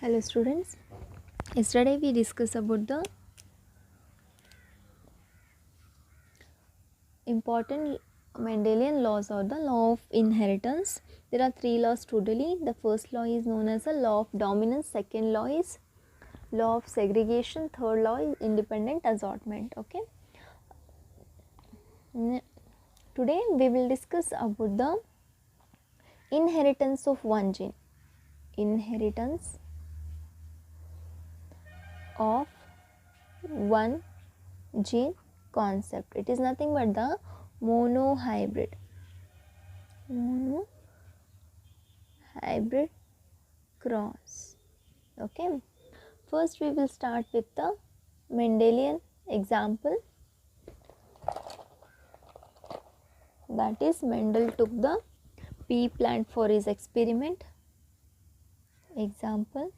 Hello students, yesterday we discussed about the important Mendelian laws or the law of inheritance. There are three laws totally. The first law is known as the law of dominance, second law is law of segregation, third law is independent assortment. Okay. Today we will discuss about the inheritance of one gene. Inheritance of one gene concept. It is nothing but the monohybrid cross. Okay, first we will start with the Mendelian example, that is Mendel took the pea plant for his experiment. Example,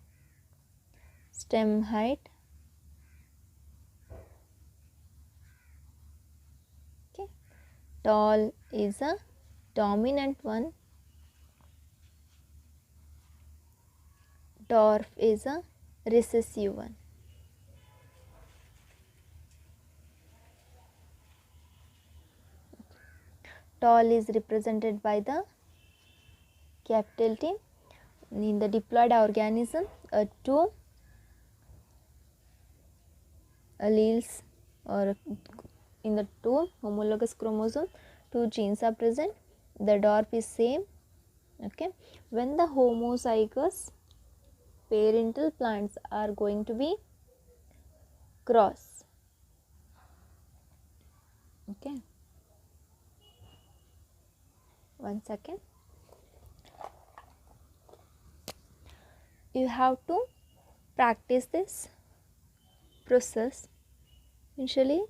stem height, okay, tall is a dominant one, dwarf is a recessive one. Tall is represented by the capital T. In the diploid organism, two alleles or in the two homologous chromosome, two genes are present. The dwarf is same. Okay, when the homozygous parental plants are going to be cross. Okay, one second. You have to practice this process. Initially,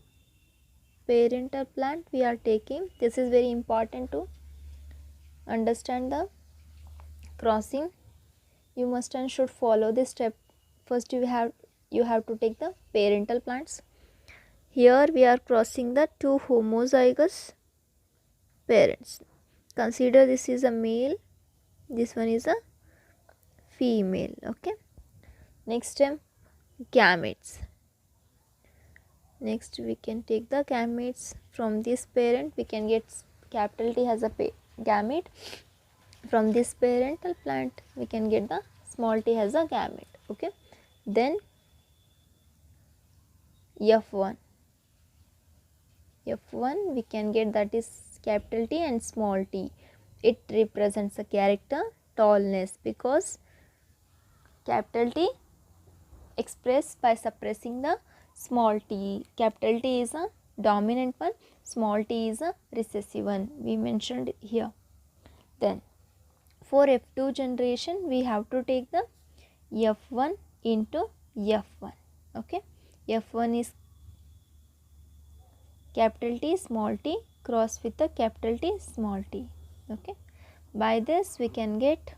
parental plant we are taking. This is very important to understand the crossing. You must and should follow this step. First, you have to take the parental plants. Here we are crossing the two homozygous parents. Consider this is a male, this one is a female. Okay, next step, gametes. Next we can take the gametes from this parent. We can get capital T has a gamete. From this parental plant we can get the small t has a gamete. Okay, then F1 we can get, that is capital T and small t. It represents a character tallness, because capital T expressed by suppressing the small t. Capital T is a dominant one, small t is a recessive one, we mentioned here. Then for F2 generation we have to take the F1 into F1. Okay, F1 is capital T small t cross with the capital T small t. Okay, by this we can get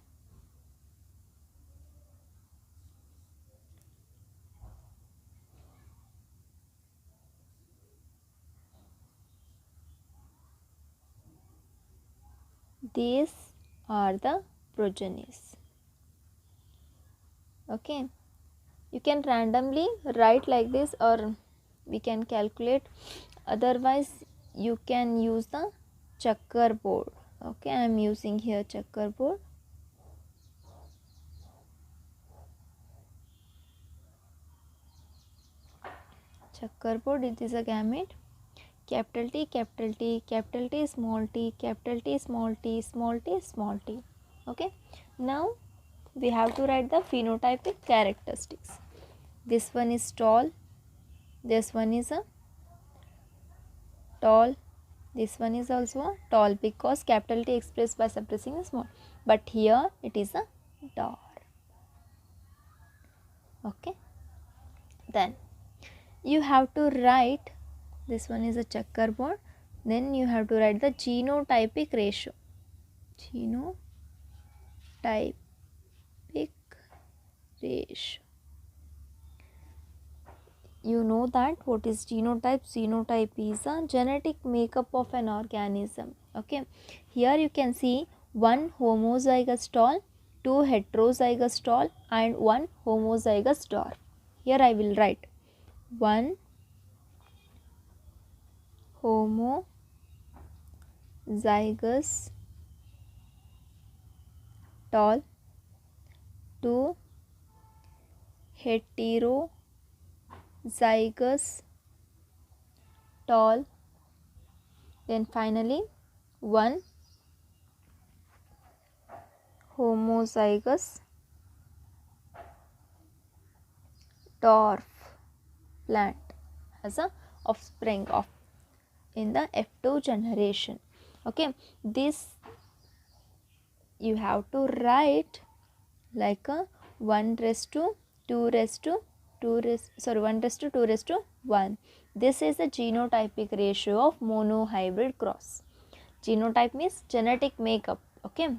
these are the progenies. Okay, you can randomly write like this or we can calculate, otherwise you can use the checkerboard. Okay, I am using here checkerboard. Checkerboard, it is a gamete, capital T, capital T, capital T, small t, capital T, small t, small t, small t. Okay, now we have to write the phenotypic characteristics. This one is tall, this one is a tall, this one is also a tall, because capital T expressed by suppressing the small, but here it is a dwarf. Okay, then you have to write, this one is a checkerboard, then you have to write the genotypic ratio. Genotypic ratio. You know that what is genotype? Genotype is a genetic makeup of an organism. Okay, here you can see one homozygous tall, 2 heterozygous tall and 1 homozygous dwarf. Here I will write 1 homozygous tall, 2 heterozygous tall, then finally 1 homozygous dwarf plant as a offspring of in the F2 generation. Okay, this you have to write like a 1 raised to 2 raised to 1 raised to 2 raised to 1. This is the genotypic ratio of monohybrid cross. Genotype means genetic makeup. Okay,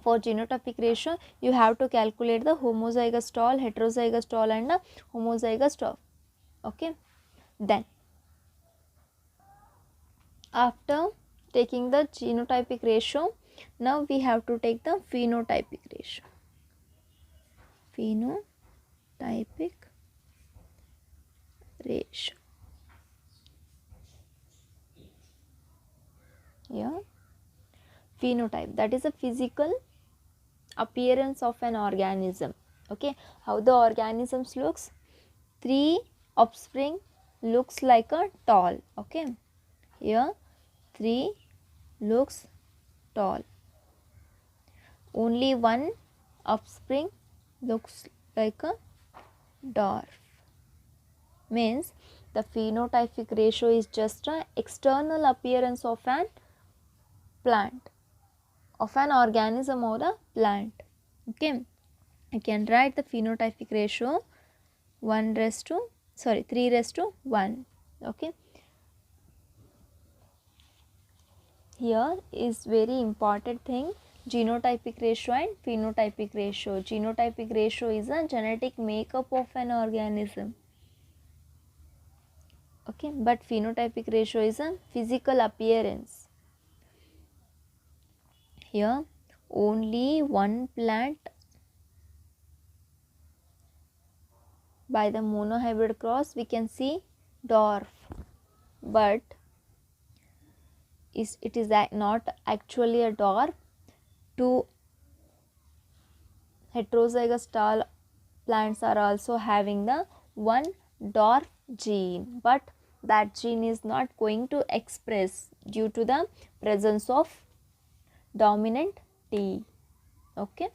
for genotypic ratio you have to calculate the homozygous tall, heterozygous tall and the homozygous tall. Okay, then after taking the genotypic ratio, now we have to take the phenotypic ratio. Phenotypic ratio. Yeah, phenotype, that is a physical appearance of an organism. Okay, how the organisms looks? 3 offspring looks like a tall. Okay, here 3 looks tall, only 1 offspring looks like a dwarf. Means the phenotypic ratio is just an external appearance of an plant, of an organism or a plant. Okay, I can write the phenotypic ratio 3 raised to 1. Okay, here is very important thing, genotypic ratio and phenotypic ratio. Genotypic ratio is a genetic makeup of an organism. Okay, but phenotypic ratio is a physical appearance. Here only one plant by the monohybrid cross we can see dwarf, but it is not actually a dwarf. 2 heterozygous tall plants are also having the one dwarf gene, but that gene is not going to express due to the presence of dominant T. Okay,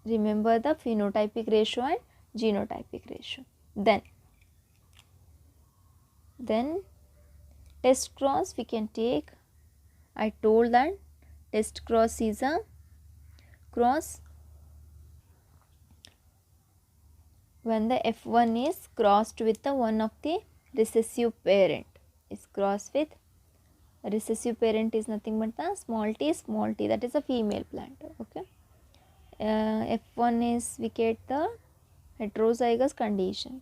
remember the phenotypic ratio and genotypic ratio. Then test cross we can take. I told that test cross is a cross when the F1 is crossed with the one of the recessive parent, is crossed with recessive parent is nothing but the small t, that is a female plant. Okay, F1 is we get the heterozygous condition.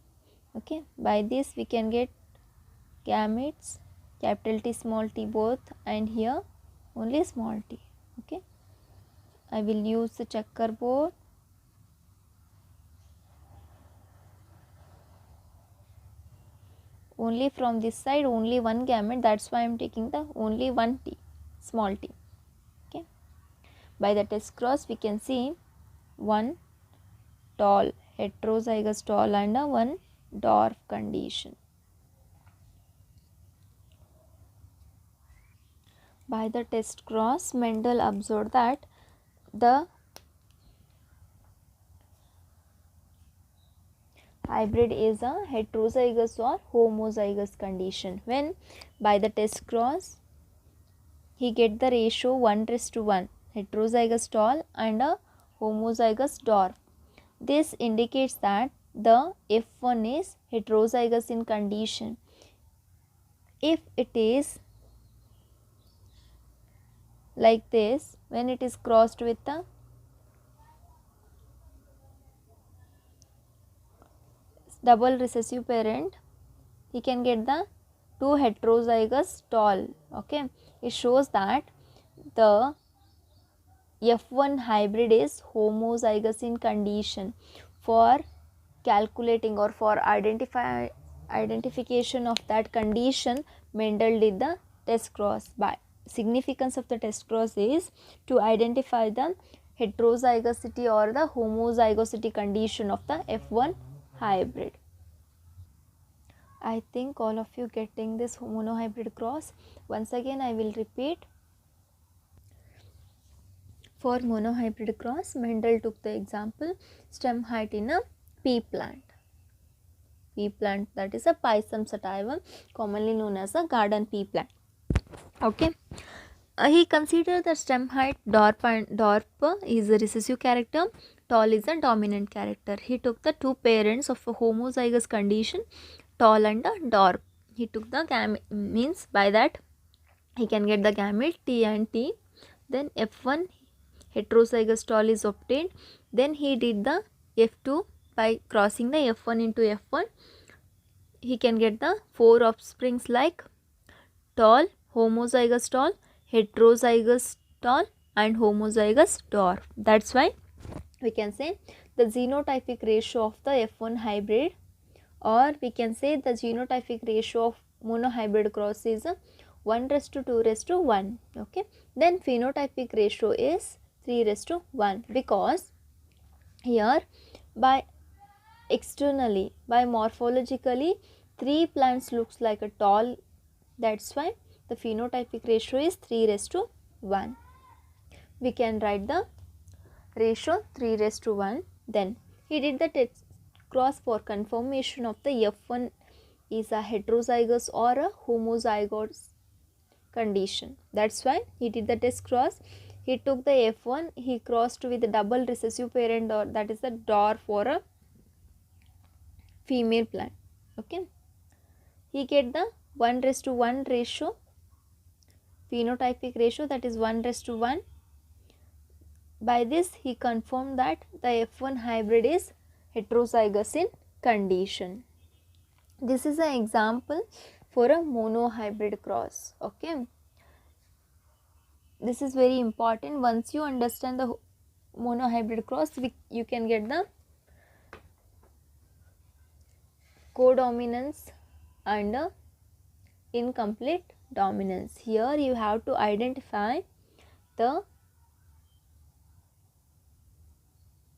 Okay, by this we can get gametes capital T small t both, and here only small t. Okay, I will use the checkerboard. Only from this side only one gamete, that's why I am taking the only one t, small t. Okay, by the test cross we can see one tall heterozygous tall and a one dwarf condition. By the test cross, Mendel observed that the hybrid is a heterozygous or homozygous condition. When by the test cross he get the ratio 1:1, heterozygous tall and a homozygous dwarf. This indicates that the F1 is heterozygous in condition. If it is like this, when it is crossed with the double recessive parent, he can get the 2 heterozygous tall. Okay, it shows that the F1 hybrid is homozygous in condition. For calculating or for identification of that condition, Mendel did the test cross. By significance of the test cross is to identify the heterozygosity or the homozygosity condition of the F1 hybrid. I think all of you getting this monohybrid cross. Once again I will repeat. For monohybrid cross, Mendel took the example stem height in a pea plant. Pea plant, that is a Pisum sativum, commonly known as a garden pea plant. Okay. He considered the stem height dwarf is a recessive character, tall is a dominant character. He took the two parents of a homozygous condition, tall and a dwarf. He took the gamete, means by that he can get the gamete T and T. Then F1 heterozygous tall is obtained. Then he did the F2 by crossing the F1 into F1. He can get the four offsprings like tall, homozygous tall, heterozygous tall and homozygous dwarf. That's why we can say the genotypic ratio of the F1 hybrid, or we can say the genotypic ratio of monohybrid cross is 1:2:1. Okay. Then phenotypic ratio is 3:1, because here by externally, by morphologically, three plants looks like a tall. That's why the phenotypic ratio is 3:1. We can write the ratio 3:1. Then he did the test cross for confirmation of the F1 is a heterozygous or a homozygous condition. That's why he did the test cross. He took the F1, he crossed with the double recessive parent, or that is the dwarf for a female plant. Okay. He get the 1:1 ratio, phenotypic ratio, that is 1:1. By this he confirmed that the F1 hybrid is heterozygous in condition. This is an example for a monohybrid cross. Okay. This is very important. Once you understand the monohybrid cross, you can get the codominance and incomplete dominance. Here you have to identify the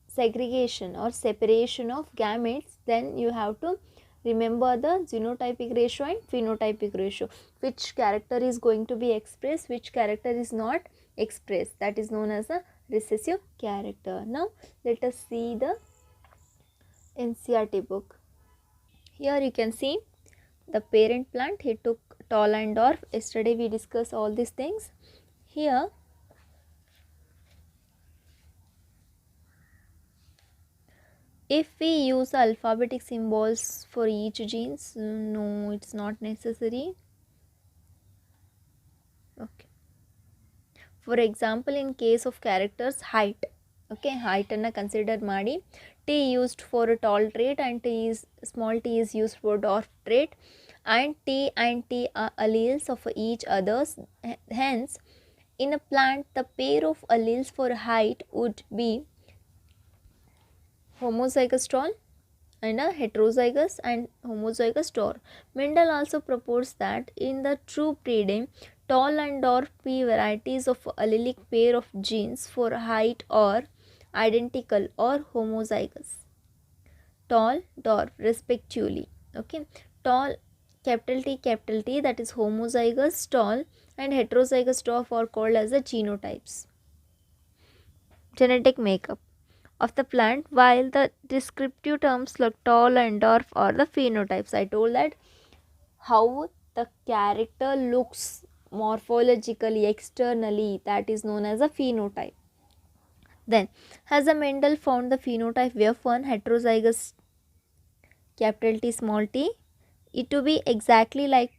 segregation or separation of gametes. Then you have to remember the genotypic ratio and phenotypic ratio. Which character is going to be expressed, which character is not expressed. That is known as a recessive character. Now let us see the NCERT book. Here you can see the parent plant. He took tall and dwarf. Yesterday we discussed all these things. Here if we use alphabetic symbols for each genes, no, it's not necessary. Okay. For example, in case of characters height, okay, height anna consider ಮಾಡಿ, T used for a tall trait and small t is used for dwarf trait, and T and T are alleles of each others. Hence, in a plant, the pair of alleles for height would be homozygous tall and a heterozygous and homozygous dwarf. Mendel also proposed that in the true breeding, tall and dwarf be varieties of allelic pair of genes for height or identical or homozygous. Tall, dwarf respectively. Okay. Tall, capital T, that is homozygous tall, and heterozygous dwarf are called as the genotypes. Genetic makeup of the plant, while the descriptive terms like tall and dwarf are the phenotypes. I told that how the character looks morphologically externally, that is known as a phenotype. Then has a Mendel found the phenotype F1 heterozygous capital T small t it to be exactly like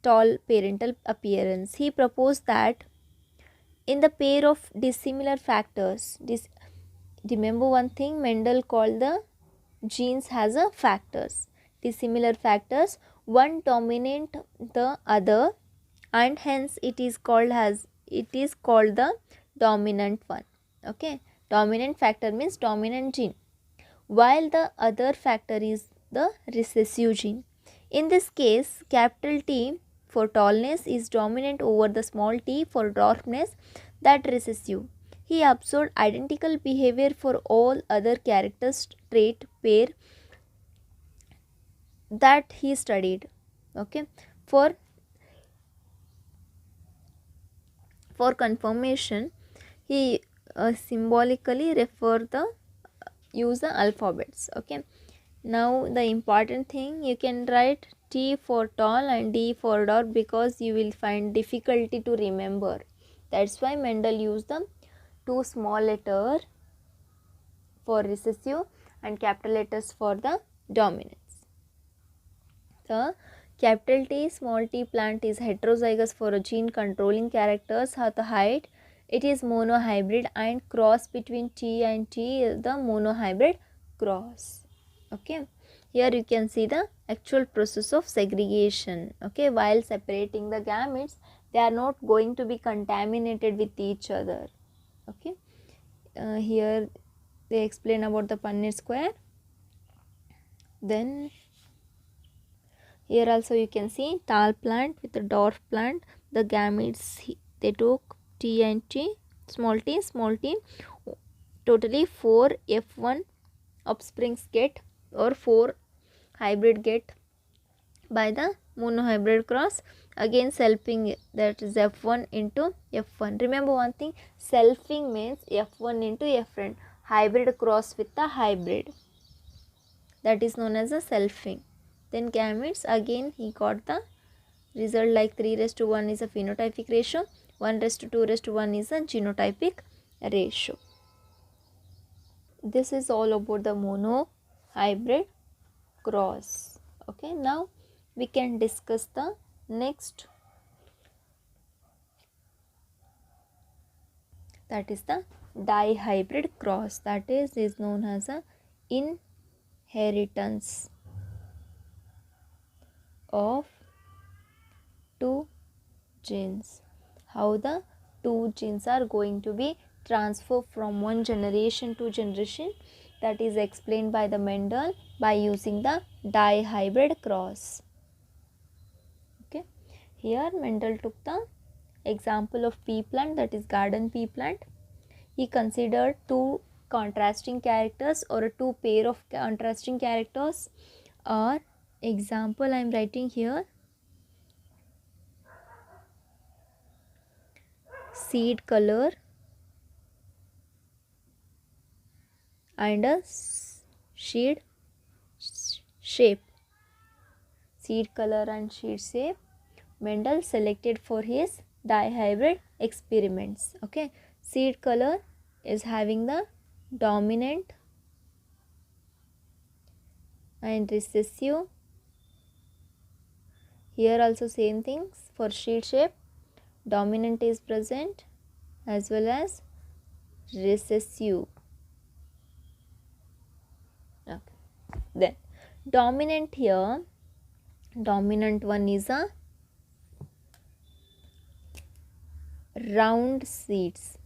tall parental appearance. He proposed that in the pair of dissimilar factors, remember one thing, Mendel called the genes as a factors, dissimilar factors, one dominant the other, and hence it is called the dominant one. Okay, dominant factor means dominant gene, while the other factor is the recessive gene. In this case, capital T for tallness is dominant over the small t for dwarfness, that recessive. He observed identical behavior for all other characters trait pair that he studied. Okay, for confirmation, he symbolically refer the use the alphabets. Okay, now the important thing, you can write T for tall and D for dwarf because you will find difficulty to remember. That's why Mendel used the two small letter for recessive and capital letters for the dominance. The capital T small t plant is heterozygous for a gene controlling characters at the height. It is monohybrid and cross between T and T is the monohybrid cross. Okay, here you can see the actual process of segregation. Okay, while separating the gametes, they are not going to be contaminated with each other. Okay, here they explain about the Punnett square. Then here also you can see tall plant with the dwarf plant, the gametes they took T and T, small t, totally 4 F1 offsprings get or 4 hybrid get by the monohybrid cross. Again selfing, that is F1 into F1. Remember one thing, selfing means F1 into F1, hybrid cross with the hybrid, that is known as a selfing. Then gametes, again he got the result like 3:1 is a phenotypic ratio, 1:2:1 is a genotypic ratio. This is all about the monohybrid cross. Okay, now we can discuss the next, that is the dihybrid cross, that is known as a inheritance of two genes. How the two genes are going to be transferred from one generation to generation, that is explained by the Mendel by using the dihybrid cross. Okay, here Mendel took the example of pea plant, that is garden pea plant. He considered two contrasting characters or a two pair of contrasting characters, or example I am writing here, seed color and a seed shape. Seed color and seed shape Mendel selected for his dihybrid experiments. Okay, seed color is having the dominant and recessive. Here also same things for seed shape, dominant is present as well as recessive. Okay, then dominant, here dominant one is a round seeds,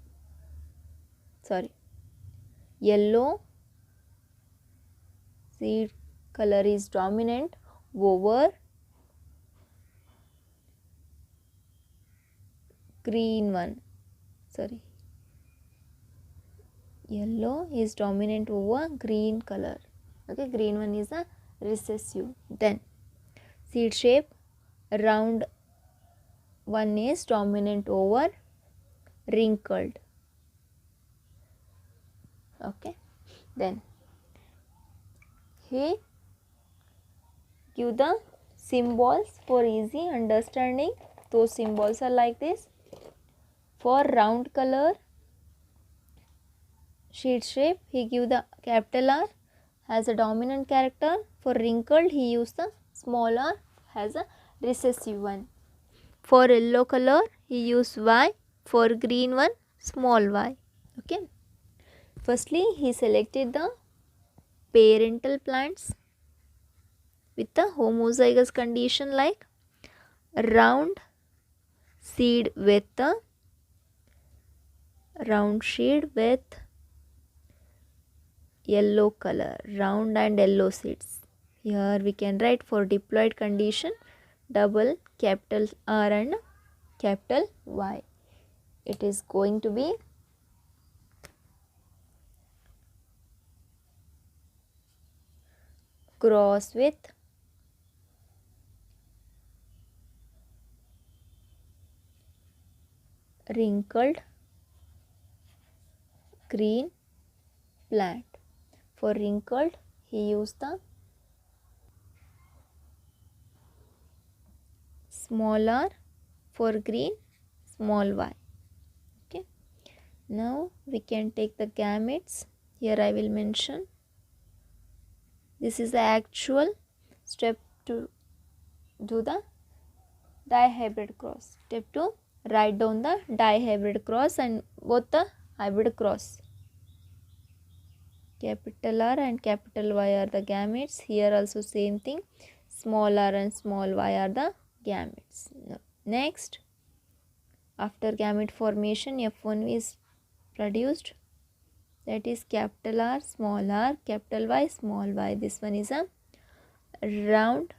sorry, yellow seed color is dominant over green one, sorry, yellow is dominant over green color. Okay, green one is a recessive. Then seed shape, round one is dominant over wrinkled. Okay, then he give the symbols for easy understanding. Those symbols are like this. For round color seed shape, he give the capital R as a dominant character. For wrinkled, he used the small r as a recessive one. For yellow color, he used Y. For green one, small y. Okay. Firstly, he selected the parental plants with the homozygous condition like round seed with the round seed with yellow color, round and yellow seeds. Here we can write for diploid condition double capital R and capital Y. It is going to be cross with wrinkled green plant. For wrinkled, he used the small r, for green, small y. Okay. Now we can take the gametes. Here I will mention. This is the actual step to do the dihybrid cross. Step 2, write down the dihybrid cross and both the hybrid cross. Capital R and capital Y are the gametes. Here also same thing. Small r and small y are the gametes. Next, after gamete formation, F1 is produced. That is capital R, capital Y, small y. This one is a round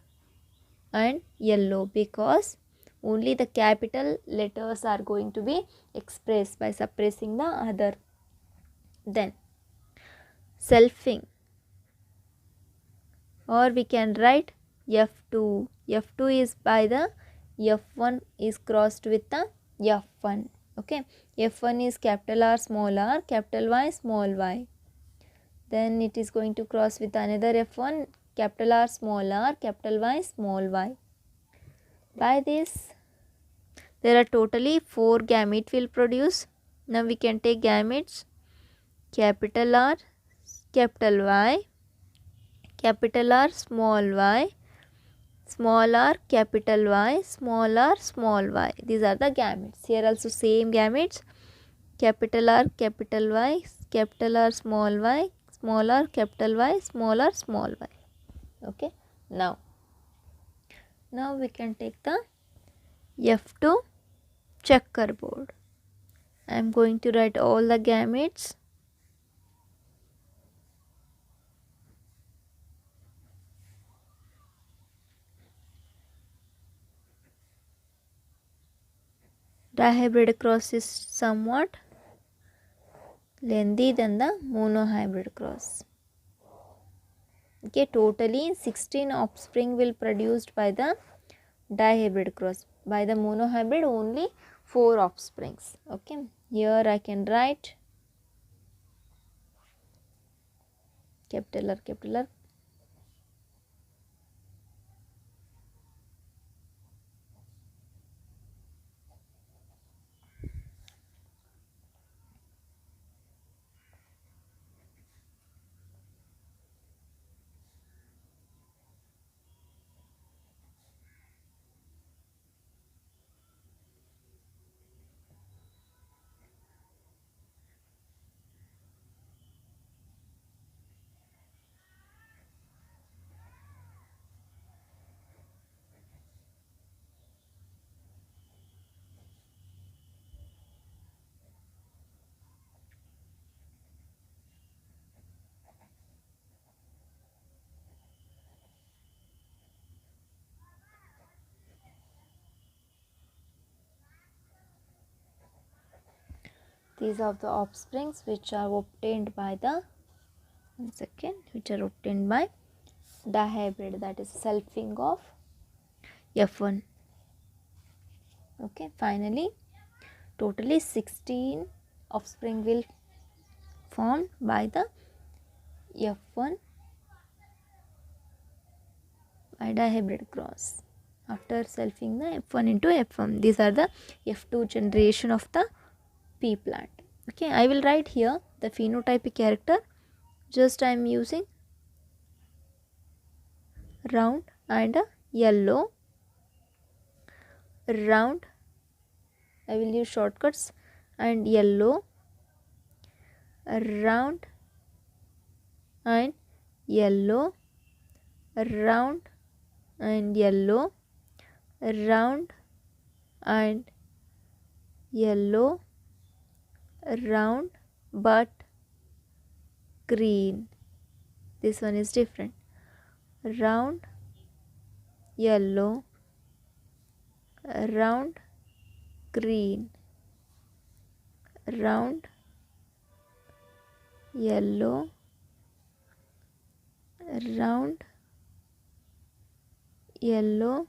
and yellow because only the capital letters are going to be expressed by suppressing the other. Then selfing, or we can write F2. F2 is by the F1 is crossed with the F1. Okay, F1 is capital R, capital Y, small y. Then it is going to cross with another F1, capital R, capital Y, small y. By this, there are totally 4 gametes will produce. Now we can take gametes capital R, capital Y, capital R, small y, small r, capital Y, small r, small y. These are the gametes. Here also same gametes, capital R, capital Y, capital R, small y, small r, capital Y, small r, small y. Okay. Now we can take the F2 checkerboard. I am going to write all the gametes. Dihybrid cross is somewhat lengthy than the monohybrid cross. Okay, totally 16 offspring will produced by the dihybrid cross. By the monohybrid only 4 offsprings. Okay, here I can write capital R. These are the offsprings which are obtained by the dihybrid, that is selfing of F1. Okay, finally totally 16 offspring will formed by the F1 by dihybrid cross after selfing the F1 into F1. These are the F2 generation of the pea plant. Okay, I will write here the phenotypic character. Just I am using round and a yellow. Round, I will use shortcuts, and yellow, round and yellow, round and yellow, round and yellow, round but green. This one is different. Round, yellow, round, green, round, yellow, round, yellow,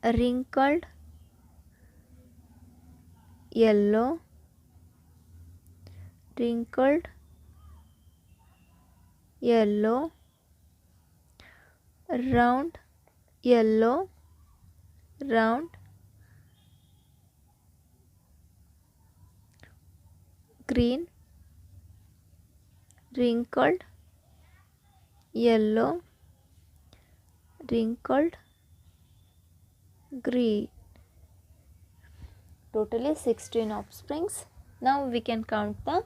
wrinkled, yellow, wrinkled, yellow, round, yellow, round, green, wrinkled, yellow, wrinkled, green. Totally 16 offsprings. Now we can count the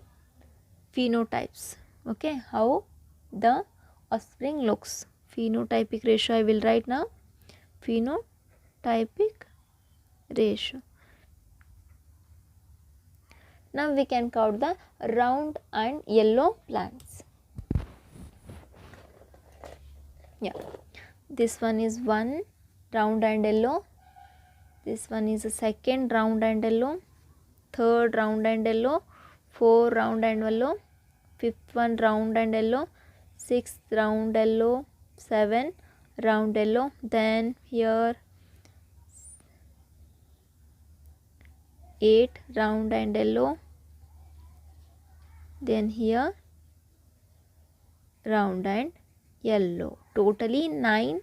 phenotypes. Okay, how the offspring looks. Phenotypic ratio I will write now. Phenotypic ratio. Now we can count the round and yellow plants. Yeah, this one is one round and yellow. This one is a second round and yellow, third round and yellow, fourth round and yellow, fifth one round and yellow, sixth round yellow, seven round yellow. Then here 8 round and yellow. Then here round and yellow. Totally 9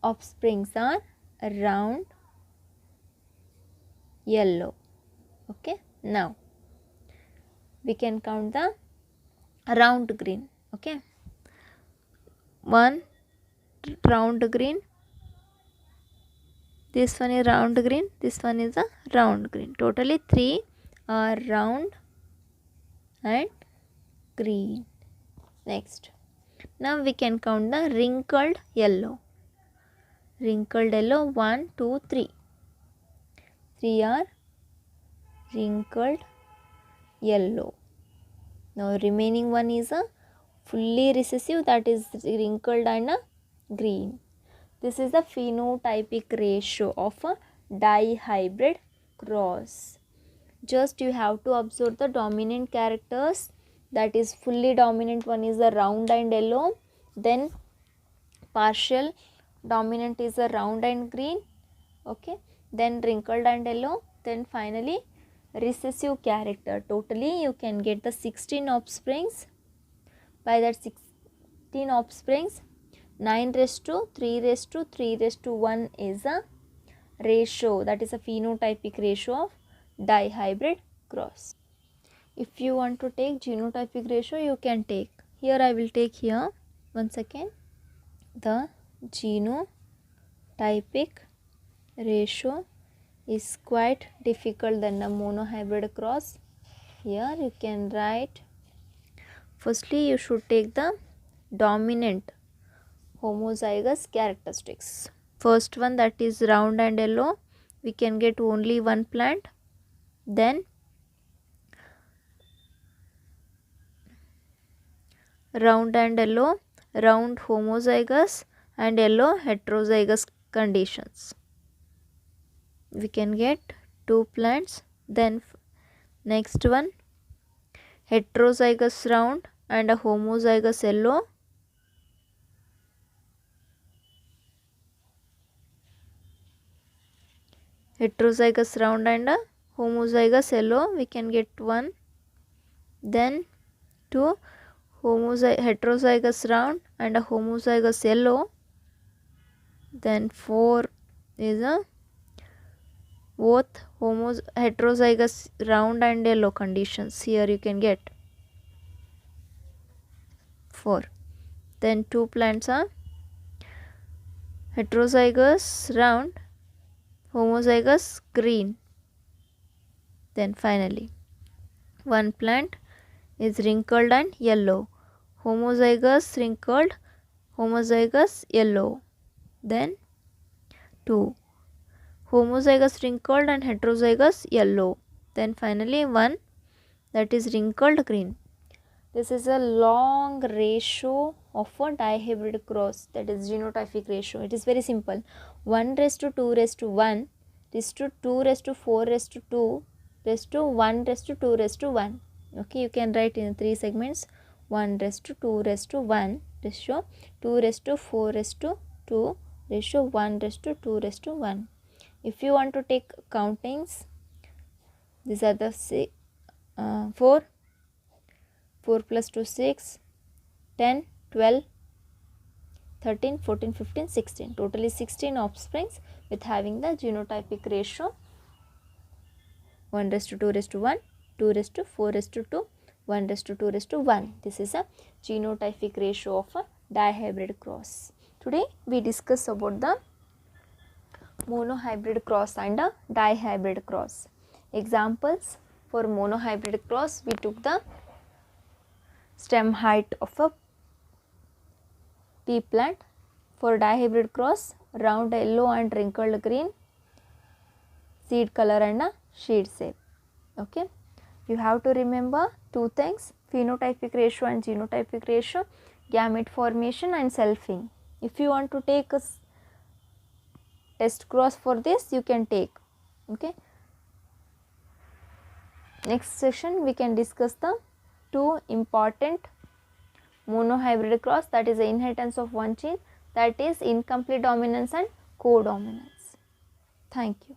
offsprings are round yellow. Okay, now we can count the round green. Okay, one round green, this one is round green, this one is a round green. Totally 3 are round and green. Next, now we can count the wrinkled yellow. Wrinkled yellow 1, 2, 3. 3 are wrinkled yellow. Now remaining one is a fully recessive, that is wrinkled and a green. This is the phenotypic ratio of a dihybrid cross. Just you have to observe the dominant characters, that is fully dominant one is the round and yellow, then partial dominant is the round and green, okay, then wrinkled and yellow, then finally recessive character. Totally you can get the 16 offsprings. By that 16 offsprings, 9 raised to 3 raised to 3 raised to 1 is a ratio, that is a phenotypic ratio of dihybrid cross. If you want to take genotypic ratio, you can take. Here I will take here, one second, the genotypic ratio is quite difficult than the monohybrid cross. Here you can write, firstly you should take the dominant homozygous characteristics. First one, that is round and yellow, we can get only one plant. Then round and yellow, round homozygous and yellow heterozygous conditions, we can get 2 plants. Then next one, heterozygous round and a homozygous yellow, heterozygous round and a homozygous yellow, we can get 1. Then 2 heterozygous round and a homozygous yellow. Then 4 is a both heterozygous round and yellow conditions. Here you can get 4. Then 2 plants are heterozygous round, homozygous green. Then finally 1 plant is wrinkled and yellow, homozygous wrinkled, homozygous yellow. Then 2 homozygous wrinkled and heterozygous yellow. Then finally one that is wrinkled green. This is a long ratio of a dihybrid cross, that is genotypic ratio. It is very simple. 1:2:1 is to 2:4:2 raised to 1:2:1. Okay, you can write in 3 segments. 1:2:1 ratio, 2:4:2 ratio, 1:2:1. If you want to take countings, these are the 4 plus 2 6, 10, 12, 13, 14, 15, 16. Totally 16 offsprings with having the genotypic ratio 1:2:1, 2:4:2, 1:2:1. This is a genotypic ratio of a dihybrid cross. Today we discuss about the monohybrid cross and a dihybrid cross. Examples for monohybrid cross, we took the stem height of a pea plant. For dihybrid cross, round yellow and wrinkled green, seed color and a seed shape. Okay, you have to remember 2 things: phenotypic ratio and genotypic ratio, gamete formation and selfing. If you want to take a test cross for this, you can take. Okay, next session we can discuss the 2 important monohybrid cross, that is the inheritance of one gene, that is incomplete dominance and codominance. Thank you.